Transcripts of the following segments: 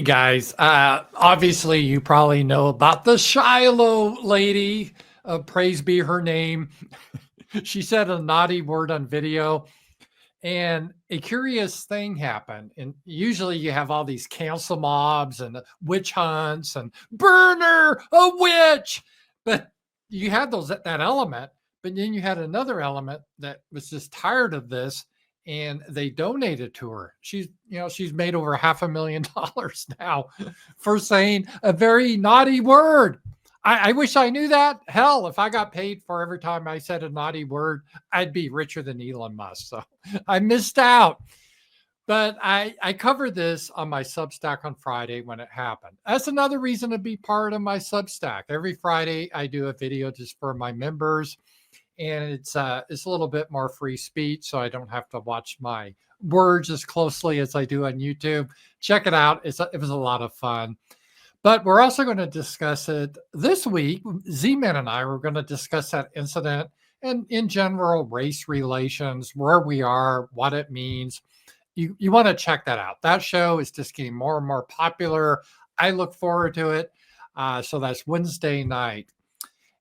guys. Obviously, you probably know about the Shiloh lady. Praise be her name. She said a naughty word on video, and a curious thing happened. And usually, you have all these cancel mobs and witch hunts and burner a witch, but you had that element. But then you had another element that was just tired of this, and they donated to her. She's made over $500,000 now for saying a very naughty word. I wish I knew that. Hell, if I got paid for every time I said a naughty word, I'd be richer than Elon Musk. So I missed out. But I covered this on my Substack on Friday when it happened. That's another reason to be part of my Substack. Every Friday, I do a video just for my members, and it's a little bit more free speech, so I don't have to watch my words as closely as I do on YouTube. Check it out. It was a lot of fun. But we're also going to discuss it this week. Z-Man and I were going to discuss that incident and, in general, race relations, where we are, what it means. You want to check that out. That show is just getting more and more popular. I look forward to it. So that's Wednesday night.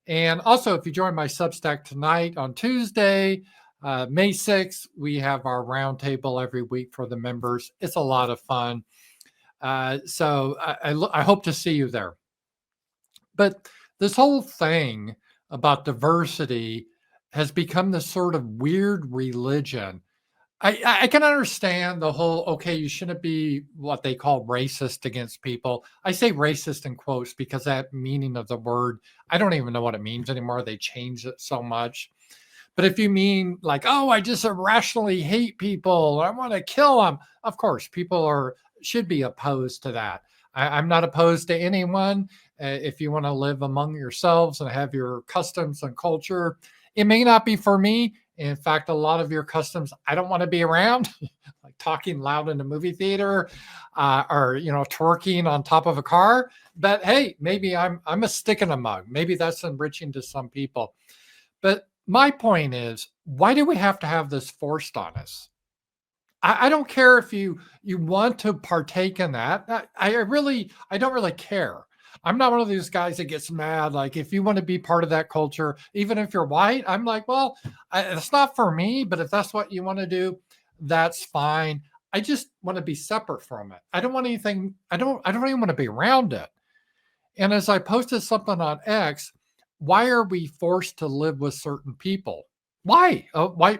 And also, if you join my Substack tonight on Tuesday, May 6th, we have our roundtable every week for the members. It's a lot of fun. So I hope to see you there. But this whole thing about diversity has become this sort of weird religion. I can understand the whole, okay, you shouldn't be what they call racist against people. I say racist in quotes because that meaning of the word, I don't even know what it means anymore. They changed it so much. But if you mean like, oh, I just irrationally hate people, I want to kill them, of course, people should be opposed to that. I'm not opposed to anyone. If you want to live among yourselves and have your customs and culture, it may not be for me. In fact, a lot of your customs, I don't want to be around, like talking loud in the movie theater, or twerking on top of a car. But hey, maybe I'm a stick in a mug. Maybe that's enriching to some people. But my point is, why do we have to have this forced on us? I don't care if you want to partake in that. I don't really care. I'm not one of these guys that gets mad. Like, if you want to be part of that culture, even if you're white, I'm like, well, it's not for me, but if that's what you want to do, that's fine. I just want to be separate from it. I don't want anything. I don't even want to be around it. And as I posted something on X, why are we forced to live with certain people? Why? Why?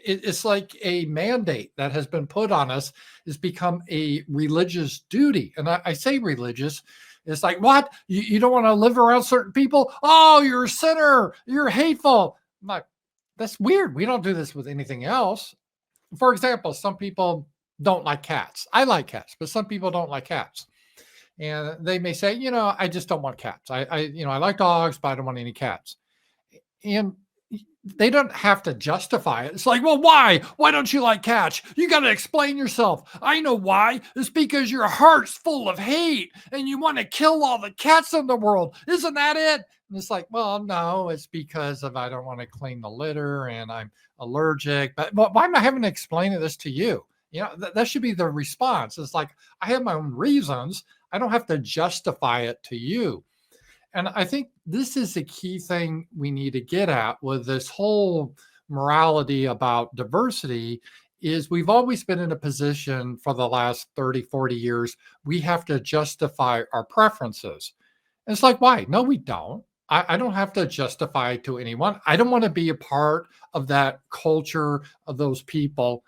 It's like a mandate that has been put on us. It's become a religious duty. And I say religious. It's like, what? You don't want to live around certain people? Oh, you're a sinner. You're hateful. I'm like, that's weird. We don't do this with anything else. For example, some people don't like cats. I like cats, but some people don't like cats. And they may say, I just don't want cats. I like dogs, but I don't want any cats. And they don't have to justify it. It's like, well, why? Why don't you like cats? You got to explain yourself. I know why. It's because your heart's full of hate and you want to kill all the cats in the world. Isn't that it? And it's like, well, no, it's because I don't want to clean the litter and I'm allergic. But why am I having to explain this to you? That should be the response. It's like, I have my own reasons. I don't have to justify it to you. And I think this is the key thing we need to get at with this whole morality about diversity is we've always been in a position for the last 30, 40 years, we have to justify our preferences. And it's like, why? No, we don't. I don't have to justify it to anyone. I don't want to be a part of that culture of those people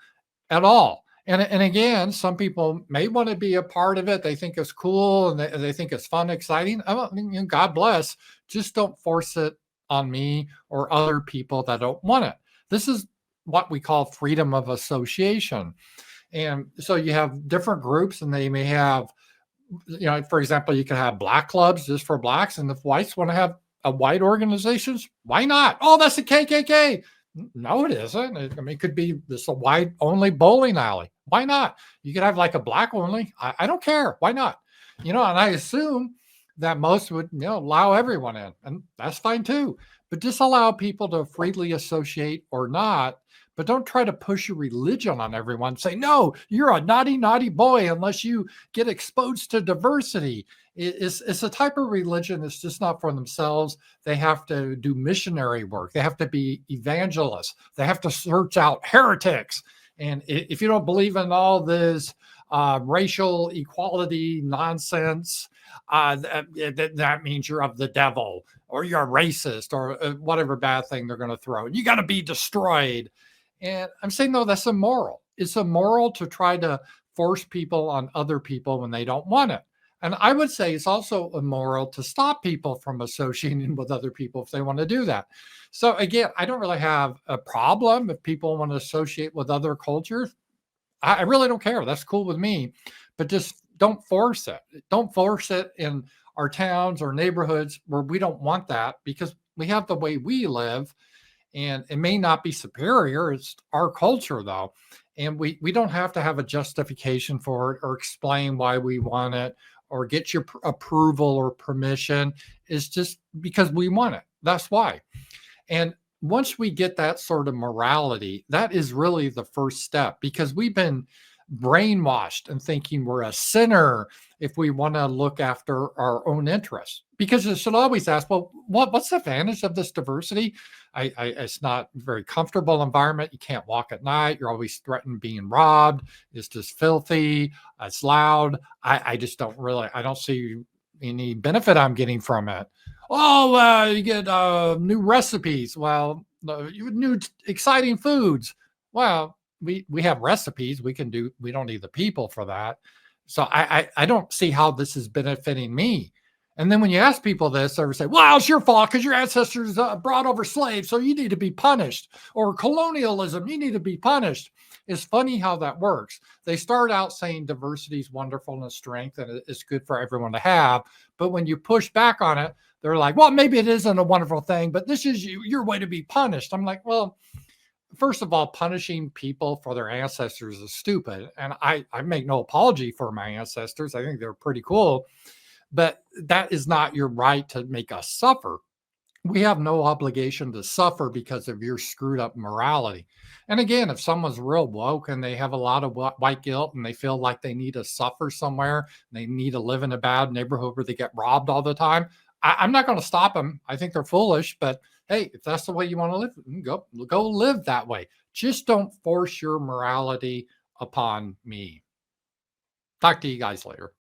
at all. And again, some people may want to be a part of it. They think it's cool and they think it's fun, exciting. God bless. Just don't force it on me or other people that don't want it. This is what we call freedom of association. And so you have different groups and they may have, for example, you can have black clubs just for blacks. And if whites want to have a white organizations, why not? Oh, that's the KKK. No, it isn't. It could be a white only bowling alley. Why not? You could have like a black only. I don't care. Why not? And I assume that most would, allow everyone in, and that's fine too. But just allow people to freely associate or not. but don't try to push your religion on everyone. Say, no, you're a naughty, naughty boy unless you get exposed to diversity. It's a type of religion that's just not for themselves. They have to do missionary work. They have to be evangelists. They have to search out heretics. And if you don't believe in all this racial equality nonsense, that means you're of the devil, or you're a racist, or whatever bad thing they're going to throw. You got to be destroyed. And I'm saying, no, that's immoral. It's immoral to try to force people on other people when they don't want it. And I would say it's also immoral to stop people from associating with other people if they want to do that. So again, I don't really have a problem if people want to associate with other cultures. I really don't care. That's cool with me. But just don't force it. Don't force it in our towns or neighborhoods where we don't want that, because we have the way we live, and it may not be superior. It's our culture, though. And we don't have to have a justification for it or explain why we want it or get your approval or permission. It's just because we want it. That's why. And once we get that sort of morality, that is really the first step, because we've been brainwashed and thinking we're a sinner if we want to look after our own interests. Because you should always ask, well, what's the advantage of this diversity? It's not a very comfortable environment. You can't walk at night. You're always threatened being robbed. It's just filthy. It's loud. I just don't really, I don't see any benefit I'm getting from it. Oh, you get new recipes. Well, new exciting foods. Well, we have recipes. We don't need the people for that. So I don't see how this is benefiting me. And then when you ask people this, they say, well, it's your fault because your ancestors brought over slaves, so you need to be punished. Or colonialism, you need to be punished. It's funny how that works. They start out saying diversity is wonderful and a strength and it's good for everyone to have. But when you push back on it, they're like, well, maybe it isn't a wonderful thing, but this is your way to be punished. I'm like, well, first of all, punishing people for their ancestors is stupid. And I make no apology for my ancestors. I think they're pretty cool. But that is not your right to make us suffer. We have no obligation to suffer because of your screwed up morality. And again, if someone's real woke and they have a lot of white guilt and they feel like they need to suffer somewhere, they need to live in a bad neighborhood where they get robbed all the time, I'm not going to stop them. I think they're foolish, but hey, if that's the way you want to live, go live that way. Just don't force your morality upon me. Talk to you guys later.